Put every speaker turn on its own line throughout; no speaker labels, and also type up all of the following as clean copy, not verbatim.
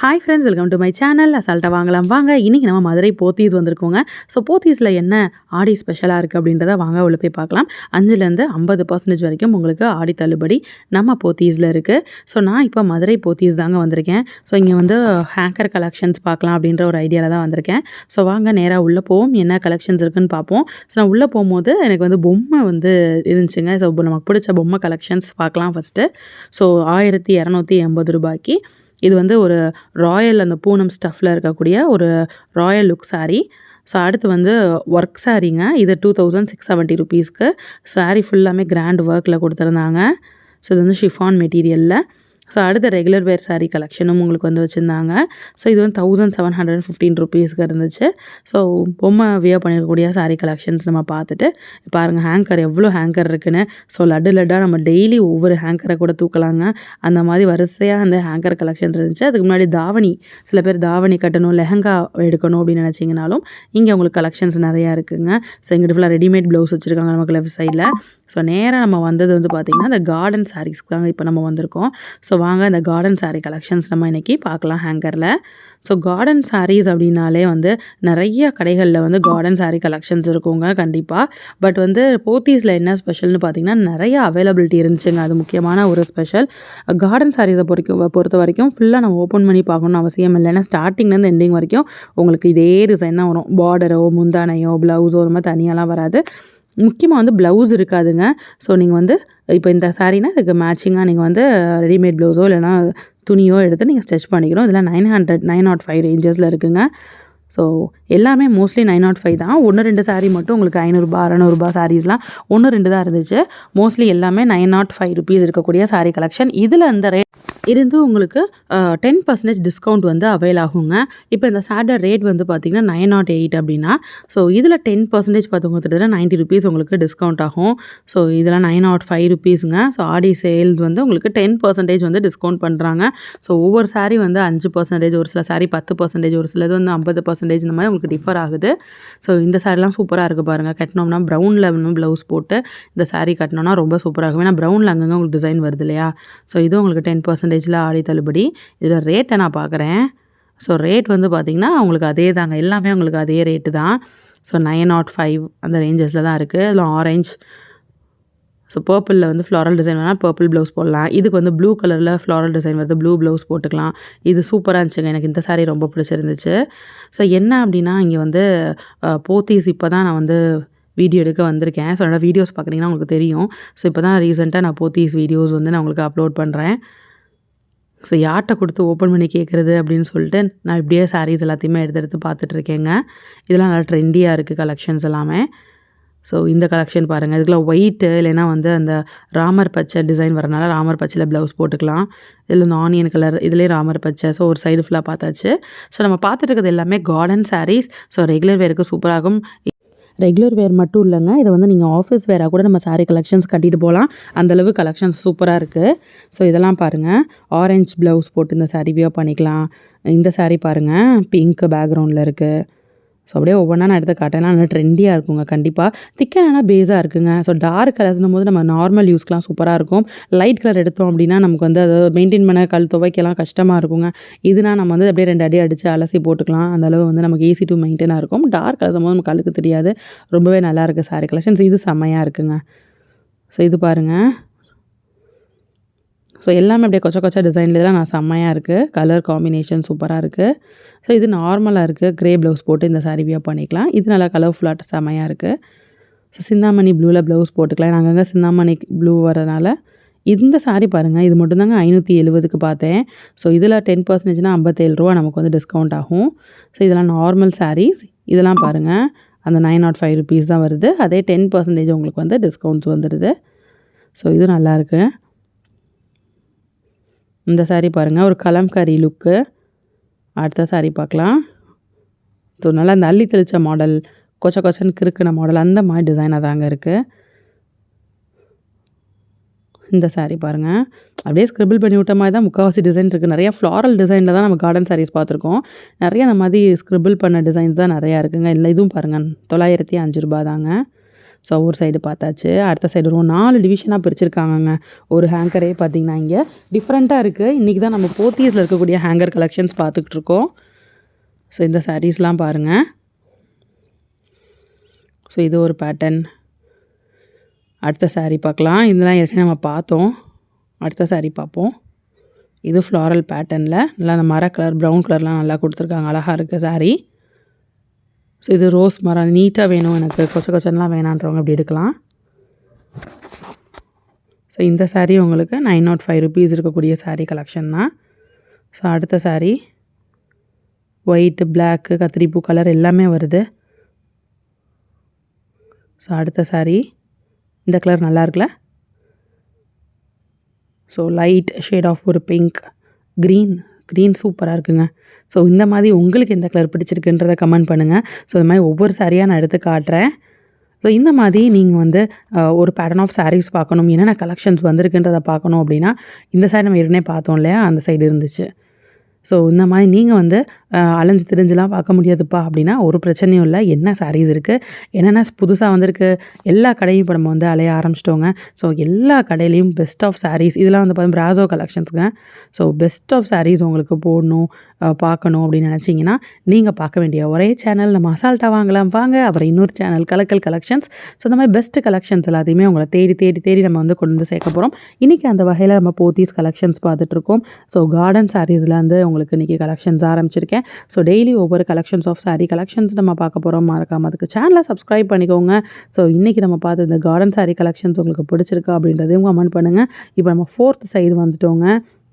Hi friends, welcome to my channel. அசால்ட்டாக வாங்கலாம் வாங்க. இன்றைக்கி நம்ம மதுரை போத்தீஸ் வந்திருக்கோங்க. ஸோ போத்தீஸில் என்ன ஆடி ஸ்பெஷலாக இருக்குது அப்படின்றத வாங்க உள்ள போய் பார்க்கலாம். 5லேருந்து 50% வரைக்கும் உங்களுக்கு ஆடி தள்ளுபடி நம்ம போத்தீஸில் இருக்குது. ஸோ நான் இப்போ மதுரை போத்தீஸ் தாங்க வந்திருக்கேன். ஸோ இங்கே வந்து ஹேங்கர் கலெக்ஷன்ஸ் பார்க்கலாம் அப்படின்ற ஒரு ஐடியாவில் தான் வந்திருக்கேன். ஸோ வாங்க நேராக உள்ளே போவோம், என்ன கலெக்ஷன்ஸ் இருக்குன்னு பார்ப்போம். ஸோ நான் உள்ளே போகும்போது எனக்கு வந்து பொம்மை வந்து இருந்துச்சுங்க. ஸோ நமக்கு பிடிச்ச பொம்மை கலெக்ஷன்ஸ் பார்க்கலாம் ஃபஸ்ட்டு. ஸோ 1280 ரூபாய்க்கு இது வந்து ஒரு ராயல் அந்த பூனம் ஸ்டஃப்பில் இருக்கக்கூடிய ஒரு ராயல் லுக் சாரீ. ஸோ அடுத்து வந்து ஒர்க் சாரீங்க. இது 2670 ருபீஸ்க்கு சாரீ ஃபுல்லாமே கிராண்ட் ஒர்க்கில் கொடுத்துருந்தாங்க. ஸோ இது வந்து ஷிஃபான் மெட்டீரியலில். ஸோ அடுத்த ரெகுலர் வேர் சாரீ கலெக்ஷனும் உங்களுக்கு வந்து வச்சுருந்தாங்க. ஸோ இது வந்து 1715 ருபீஸ்க்கு இருந்துச்சு. ஸோ பொம்மை வியர் பண்ணியிருக்கக்கூடிய சாரீ கலெக்ஷன்ஸ் நம்ம பார்த்துட்டு பாருங்கள் ஹேங்கர் எவ்வளோ ஹேங்கர் இருக்குன்னு. ஸோ லட்டாக நம்ம டெய்லி ஒவ்வொரு ஹேங்கரை கூட தூக்கலாங்க. அந்த மாதிரி வரிசையாக அந்த ஹேங்கர் கலெக்ஷன் இருந்துச்சு. அதுக்கு முன்னாடி தாவணி, சில பேர் தாவணி கட்டணும், லெஹங்கா எடுக்கணும் அப்படின்னு நினச்சிங்கனாலும் இங்கே உங்களுக்கு கலெக்ஷன்ஸ் நிறையா இருக்குங்க. ஸோ எங்கிட்ட ஃபுல்லாக ரெடிமேட் ப்ளவுஸ் வச்சுருக்காங்க நமக்கு லெஃப்ட் சைடில். ஸோ நேராக நம்ம வந்தது வந்து பார்த்திங்கன்னா இந்த கார்டன் சாரீஸ்க்கு தாங்க இப்போ நம்ம வந்திருக்கோம். ஸோ வாங்க இந்த கார்டன் சாரீ கலெக்ஷன்ஸ் நம்ம இன்றைக்கி பார்க்கலாம் ஹேங்கரில். ஸோ கார்டன் சாரீஸ் அப்படின்னாலே வந்து நிறைய கடைகளில் வந்து கார்டன் சாரீ கலெக்ஷன்ஸ் இருக்குங்க கண்டிப்பாக. பட் வந்து போத்தீஸில் என்ன ஸ்பெஷல்னு பார்த்திங்கன்னா நிறைய அவைலபிலிட்டி இருந்துச்சுங்க. அது முக்கியமான ஒரு ஸ்பெஷல். கார்டன் சாரீஸை பொறுத்த வரைக்கும் ஃபுல்லாக நம்ம ஓப்பன் பண்ணி பார்க்கணுன்னு அவசியம் இல்லை. ஏன்னா ஸ்டார்டிங்லேருந்து எண்டிங் வரைக்கும் உங்களுக்கு இதே டிசைன் தான் வரும். பார்டரோ முந்தானையோ ப்ளவுஸோ அந்த மாதிரி தனியாலாம் வராது. முக்கியமாக வந்து ப்ளவுஸ் இருக்காதுங்க. ஸோ நீங்கள் வந்து இப்போ இந்த சாரீனா இதுக்கு மேட்சிங்காக நீங்கள் வந்து ரெடிமேட் ப்ளவுஸோ இல்லைனா துணியோ எடுத்து நீங்கள் ஸ்டிச் பண்ணிக்கணும். இதெல்லாம் 905 ரேஞ்சஸில் இருக்குங்க. ஸோ எல்லாமே மோஸ்ட்லி 905 தான். 1-2 சாரீ மட்டும் உங்களுக்கு 500 600 சாரீஸ்லாம் 1-2 தான் இருந்துச்சு. மோஸ்ட்லி எல்லாமே 905 ருபீஸ் இருக்கக்கூடிய சாரீ கலெக்ஷன். இதில் அந்த ரேட் இருந்து உங்களுக்கு 10% டிஸ்கவுண்ட் வந்து அவைல் ஆகுங்க. இப்போ இந்த சாரீ ரேட் வந்து பார்த்திங்கன்னா 908 அப்படின்னா, ஸோ இதில் 10% பார்த்தவங்க 90 ருபீஸ் உங்களுக்கு டிஸ்கவுண்ட் ஆகும். ஸோ இதெல்லாம் 905 ருபீஸுங்க. ஸோ ஆடி சேல்ஸ் வந்து உங்களுக்கு 10% வந்து டிஸ்கவுண்ட் பண்ணுறாங்க. ஸோ ஒவ்வொரு சாரீ வந்து 5%, ஒரு சில சாரீ 10%, ஒரு சிலது வந்து 50% இந்த மாதிரி உங்களுக்கு டிஃபர் ஆகுது. ஸோ இந்த சாரீலாம் சூப்பராக இருக்குது பாருங்கள். கட்டினோம்னா ப்ரௌனில் இன்னும் ப்ளவுஸ் போட்டு இந்த சாரீ கட்டினோன்னா ரொம்ப சூப்பராக இருக்கும். ஏன்னா ப்ரௌனில் அங்கங்கே உங்களுக்கு டிசைன் வருது இல்லையா. ஸோ இதுவும் உங்களுக்கு 10% ஆடி தள்ளுபடி. இதில் ரேட்டை நான் பார்க்குறேன். ஸோ ரேட் வந்து பார்த்திங்கன்னா உங்களுக்கு அதே தாங்க, எல்லாமே உங்களுக்கு அதே ரேட்டு தான். ஸோ 905 அந்த ரேஞ்சஸில் தான் இருக்குது. அதில் ஆரஞ்ச், ஸோ பர்பிளில் வந்து ஃப்ளாரல் டிசைன் வேணால் பர்பிள் ப்ளவுஸ் போடலாம். இதுக்கு வந்து ப்ளூ கலரில் ஃப்ளாரல் டிசைன் வருது, ப்ளூ ப்ளவுஸ் போட்டுக்கலாம். இது சூப்பராக இருந்துச்சுங்க. எனக்கு இந்த சாரீ ரொம்ப பிடிச்சிருந்துச்சு. ஸோ என்ன அப்படின்னா இங்கே வந்து போத்தீஸ் இப்போ தான் நான் வந்து வீடியோ எடுக்க வந்திருக்கேன். ஸோ என்னோடய வீடியோஸ் பார்க்குறீங்கன்னா உங்களுக்கு தெரியும். ஸோ இப்போ தான் ரீசெண்டாக நான் போத்தீஸ் வீடியோஸ் வந்து நான் உங்களுக்கு அப்லோட் பண்ணுறேன். ஸோ யார்கிட்ட கொடுத்து ஓப்பன் பண்ணி கேட்குறது அப்படின்னு சொல்லிட்டு நான் இப்படியே சாரீஸ் எல்லாத்தையுமே எடுத்து பார்த்துட்ருக்கேங்க. இதெல்லாம் நல்லா ட்ரெண்டியாக இருக்குது கலெக்ஷன்ஸ் எல்லாமே. ஸோ இந்த கலெக்ஷன் பாருங்கள். இதுக்கெலாம் ஒயிட்டு இல்லைனா வந்து அந்த ராமர் பச்சை டிசைன் வரனால ராமர் பச்சையில் ப்ளவுஸ் போட்டுக்கலாம். இதில் இந்த ஆனியன் கலர், இதுலேயே ராமர் பச்சை. ஸோ ஒரு சைடு ஃபுல்லாக பார்த்தாச்சு. ஸோ நம்ம பார்த்துட்டு இருக்கிறது எல்லாமே கார்டன் சாரீஸ். ஸோ ரெகுலர் வேருக்கு சூப்பராகும். ரெகுலர் வேர் மட்டும் இல்லைங்க, இதை வந்து நீங்கள் ஆஃபீஸ் வேராக கூட நம்ம சாரீ கலெக்ஷன்ஸ் கட்டிட்டு போகலாம். அந்தளவு கலெக்ஷன்ஸ் சூப்பராக இருக்குது. ஸோ இதெல்லாம் பாருங்கள். ஆரஞ்ச் ப்ளவுஸ் போட்டு இந்த சாரீ வியர் பண்ணிக்கலாம். இந்த சாரீ பாருங்கள், பிங்க் பேக்ரவுண்டில் இருக்குது. ஸோ அப்படியே ஒவ்வொன்றா நான் எடுத்து காட்டேன்னா நல்லா ட்ரெண்டியாக இருக்குங்க கண்டிப்பாக. திக்கனானா பேஸாக இருக்குங்க. ஸோ டார்க் கலர்ஸ்னும் போது நம்ம நார்மல் யூஸ்க்கெலாம் சூப்பராக இருக்கும். லைட் கலர் எடுத்தோம் அப்படின்னா நமக்கு வந்து அதை மெயின்டைன் பண்ண துவைக்கலாம் கஷ்டமாக இருக்குங்க. இதுனா நம்ம வந்து அப்படியே 2 அடி அடித்து அலசி போட்டுக்கலாம். அந்தளவு வந்து நமக்கு ஈஸி டு மெயின்டைனாக இருக்கும். டார்க் கலர்ஸ் போது நமக்கு கழுக்கு தெரியாது. ரொம்பவே நல்லாயிருக்கு சாரீ கலெக்ஷன்ஸ். இது செம்மையாக இருக்குங்க. ஸோ இது பாருங்கள். ஸோ எல்லாமே அப்படியே கொச்ச டிசைன்லாம் நான் செம்மையாக இருக்குது. கலர் காம்பினேஷன் சூப்பராக இருக்குது. ஸோ இது நார்மலாக இருக்குது. க்ரே ப்ளவுஸ் போட்டு இந்த சாரீ வியர் பண்ணிக்கலாம். இது நல்லா கலர்ஃபுல்லாக செம்மையாக இருக்குது. ஸோ சிந்தாமணி ப்ளூவில் ப்ளவுஸ் போட்டுக்கலாம். நாங்கள் அங்கே சிந்தாமணி ப்ளூ வரதுனால இந்த சாரீ பாருங்கள். இது மட்டும் தாங்க 570க்கு பார்த்தேன். ஸோ இதில் 10%னா 57 ரூபா நமக்கு வந்து டிஸ்கவுண்ட் ஆகும். ஸோ இதெல்லாம் நார்மல் சாரீஸ். இதெல்லாம் பாருங்கள் அந்த 905 ருபீஸ் தான் வருது. அதே 10% உங்களுக்கு வந்து டிஸ்கவுண்ட்ஸ் வந்துடுது. ஸோ இது நல்லாயிருக்கு. இந்த சாரீ பாருங்கள், ஒரு கலம்காரி லுக்கு. அடுத்த சாரீ பார்க்கலாம். ஸோ நல்லா அந்த அள்ளி தெளித்த மாடல், கொச்சன்னு கிறுக்கின மாடல், அந்த மாதிரி டிசைனாக தாங்க இருக்குது. இந்த சாரீ பாருங்கள், அப்படியே ஸ்க்ரிபிள் பண்ணி விட்ட மாதிரி தான் முக்கால்வாசி டிசைன் இருக்குது. நிறையா ஃப்ளாரல் டிசைனில் தான் நம்ம கார்டன் சாரீஸ் பார்த்துருக்கோம். நிறைய அந்த மாதிரி ஸ்க்ரிபிள் பண்ண டிசைன்ஸ் தான் நிறையா இருக்குங்க. இல்லை இதுவும் பாருங்கள் 905 ரூபா தாங்க. ஸோ ஒரு சைடு பார்த்தாச்சு. அடுத்த சைடு வரும். 4 டிவிஷனாக பிரிச்சிருக்காங்கங்க. ஒரு ஹேங்கரே பார்த்தீங்கன்னா இங்கே டிஃப்ரெண்ட்டாக இருக்குது. இன்றைக்கி தான் நம்ம போத்தீஸில் இருக்கக்கூடிய ஹேங்கர் கலெக்ஷன்ஸ் பார்த்துக்கிட்டு இருக்கோம். ஸோ இந்த சாரீஸ்லாம் பாருங்கள். ஸோ இது ஒரு பேட்டர்ன். அடுத்த சாரீ பார்க்கலாம். இதெல்லாம் ஏற்கனவே நம்ம பார்த்தோம். அடுத்த சாரீ பார்ப்போம். இது ஃப்ளாரல் பேட்டர்னில் நல்லா அந்த மர கலர் ப்ரௌன் கலர்லாம் நல்லா கொடுத்துருக்காங்க. அழகாக இருக்குது சாரீ. ஸோ இது ரோஸ் மரம் நீட்டாக வேணும் எனக்கு, கொச்சலாம் வேணான்றவங்க அப்படி எடுக்கலாம். ஸோ இந்த சாரீ உங்களுக்கு 905 ருபீஸ் இருக்கக்கூடிய சாரீ கலெக்ஷன் தான். ஸோ அடுத்த சாரீ ஒயிட்டு, பிளாக்கு, கத்திரிப்பூ கலர் எல்லாமே வருது. ஸோ அடுத்த சாரீ இந்த கலர் நல்லா இருக்குல்ல. ஸோ லைட் ஷேட் ஆஃப் ஒரு பிங்க், க்ரீன் சூப்பராக இருக்குங்க. ஸோ இந்த மாதிரி உங்களுக்கு எந்த கலர் பிடிச்சிருக்குன்றதை கமெண்ட் பண்ணுங்கள். ஸோ இந்த மாதிரி ஒவ்வொரு சாரியாக நான் எடுத்து காட்டுறேன். ஸோ இந்த மாதிரி நீங்கள் வந்து ஒரு பேட்டர்ன் ஆஃப் சாரீஸ் பார்க்கணும், என்னென்ன கலெக்ஷன்ஸ் வந்திருக்குன்றதை பார்க்கணும் அப்படின்னா இந்த சைடு நம்ம ஏற்கனவே பார்த்தோம் இல்லையா, அந்த சைடு இருந்துச்சு. ஸோ இந்த மாதிரி நீங்கள் வந்து அலைஞ்சு திரிஞ்சுலாம் பார்க்க முடியாதுப்பா அப்படின்னா ஒரு பிரச்சனையும் இல்லை. என்ன சாரீஸ் இருக்குது, என்னென்ன புதுசாக வந்திருக்கு, எல்லா கடையும் இப்போ நம்ம வந்து அலைய ஆரம்பிச்சிட்டோங்க. ஸோ எல்லா கடையிலையும் பெஸ்ட் ஆஃப் சாரீஸ் இதெல்லாம் வந்து பார்த்தீங்கன்னா பிராசோ கலெக்ஷன்ஸுங்க. ஸோ பெஸ்ட் ஆஃப் சாரீஸ் உங்களுக்கு போடணும், பார்க்கணும் அப்படின்னு நினச்சிங்கன்னா நீங்கள் பார்க்க வேண்டிய ஒரே சேனல் நம்ம அசால்ட்டாக வாங்கலாம் வாங்க. அப்புறம் இன்னொரு சேனல் கலக்கல் கலெக்ஷன்ஸ். ஸோ இந்த மாதிரி பெஸ்ட்டு கலெக்ஷன்ஸ் எல்லாத்தையுமே உங்களை தேடி நம்ம வந்து கொண்டு வந்து சேர்க்க போகிறோம். இன்றைக்கி அந்த வகையில் நம்ம போத்தீஸ் கலெக்ஷன்ஸ் பார்த்துட்ருக்கோம். ஸோ கார்டன் சாரீஸில் வந்து உங்களுக்கு இன்றைக்கி கலெக்ஷன்ஸ் ஆரம்பிச்சிருக்கேன். ஸோ டெய்லி ஒவ்வொரு கலெக்ஷன்ஸ் ஆஃப் சாரீ கலெக்ஷன்ஸ் நம்ம பார்க்க போகிறோம். மறக்காம அதுக்கு சேனலை சப்ஸ்கிரைப் பண்ணிக்கோங்க. ஸோ இன்றைக்கி நம்ம பார்த்த இந்த கார்டன் சாரீ கலெக்ஷன்ஸ் உங்களுக்கு பிடிச்சிருக்கா அப்படின்றதையும் கமெண்ட் பண்ணுங்கள். இப்போ நம்ம 4th சைடு வந்துட்டோங்க.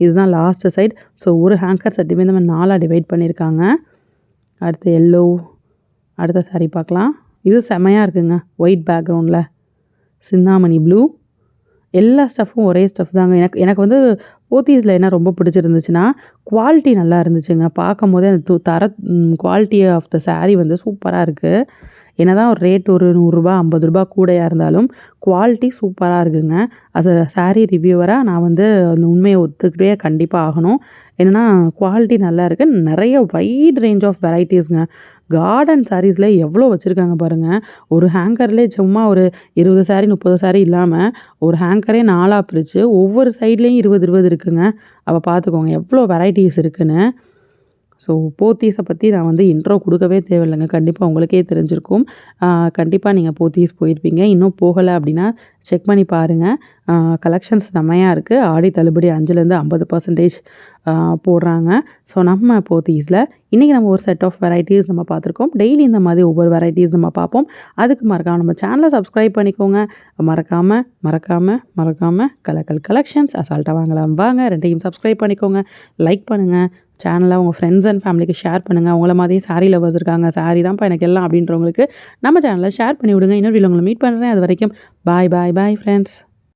இதுதான் லாஸ்ட்டு சைடு. ஸோ ஒரு ஹேங்கர் செட்டுமே நம்ம 4ஆக டிவைட் பண்ணியிருக்காங்க. அடுத்து எல்லோ. அடுத்த சாரீ பார்க்கலாம். இது செமையாக இருக்குங்க. ஒயிட் பேக்ரவுண்டில் சிந்தாமணி ப்ளூ. எல்லா ஸ்டஃப்பும் ஒரே ஸ்டஃப் தாங்க. எனக்கு வந்து போத்தீஸில் என்ன ரொம்ப பிடிச்சிருந்துச்சுன்னா குவாலிட்டி நல்லா இருந்துச்சுங்க. பார்க்கும் போதே அந்த குவாலிட்டி ஆஃப் த சாரீ வந்து சூப்பராக இருக்குது. என்ன தான் ஒரு ரேட் ஒரு ரூ. 100 50 கூடையாக இருந்தாலும் குவாலிட்டி சூப்பராக இருக்குங்க. அஸ் அ சாரீ ரிவ்யூவராக நான் வந்து அந்த உண்மையை ஒத்துக்கிட்டே கண்டிப்பாக ஆகணும். என்னென்னா குவாலிட்டி நல்லா இருக்குது. நிறைய வைட் ரேஞ்ச் ஆஃப் வெரைட்டிஸ்ங்க. கார்டன் சாரீஸில் எவ்வளோ வச்சுருக்காங்க பாருங்கள். ஒரு ஹேங்கர்லேயே சும்மா ஒரு 20 சாரீ 30 சாரீ இல்லாமல் ஒரு ஹேங்கரே 4ஆக பிரித்து ஒவ்வொரு சைட்லேயும் 20 இருக்குங்க. அப்போ பார்த்துக்கோங்க எவ்வளோ வெரைட்டிஸ் இருக்குன்னு. ஸோ போத்தீஸை பற்றி நான் வந்து இன்ட்ரோ கொடுக்கவே தேவையில்லைங்க. கண்டிப்பாக உங்களுக்கே தெரிஞ்சிருக்கும். கண்டிப்பாக நீங்கள் போத்தீஸ் போயிருப்பீங்க. இன்னும் போகலை அப்படின்னா செக் பண்ணி பாருங்கள். கலெக்ஷன்ஸ் செம்மையாக இருக்குது. ஆடி தள்ளுபடி 5லேருந்து 50% போடுறாங்க. ஸோ நம்ம போத்தீஸில் இன்றைக்கி நம்ம ஒரு செட் ஆஃப் வெரைட்டிஸ் நம்ம பார்த்துருக்கோம். டெய்லி இந்த மாதிரி ஒவ்வொரு வெரைட்டிஸ் நம்ம பார்ப்போம். அதுக்கு மறக்காமல் நம்ம சேனலை சப்ஸ்கிரைப் பண்ணிக்கோங்க. மறக்காமல் கலக்கல் கலெக்ஷன்ஸ் அசால்ட்டாக வாங்கலாம் வாங்க. 2யும் சப்ஸ்கிரைப் பண்ணிக்கோங்க. லைக் பண்ணுங்கள். சேனலை உங்கள் ஃப்ரெண்ட்ஸ் அண்ட் ஃபேமிலிக்கு ஷேர் பண்ணுங்கள். அவங்கள மாதிரியே சாரீ லவர்ஸ் இருக்காங்க, சாரீ தான்ப்பா எனக்கு எல்லாம் அப்படின்றவங்களுக்கு நம்ம சேனலை ஷேர் பண்ணி விடுங்க. இன்னொரு வீடியோவில் உங்களை மீட் பண்ணுறேன். அது வரைக்கும் பாய் ஃப்ரெண்ட்ஸ்.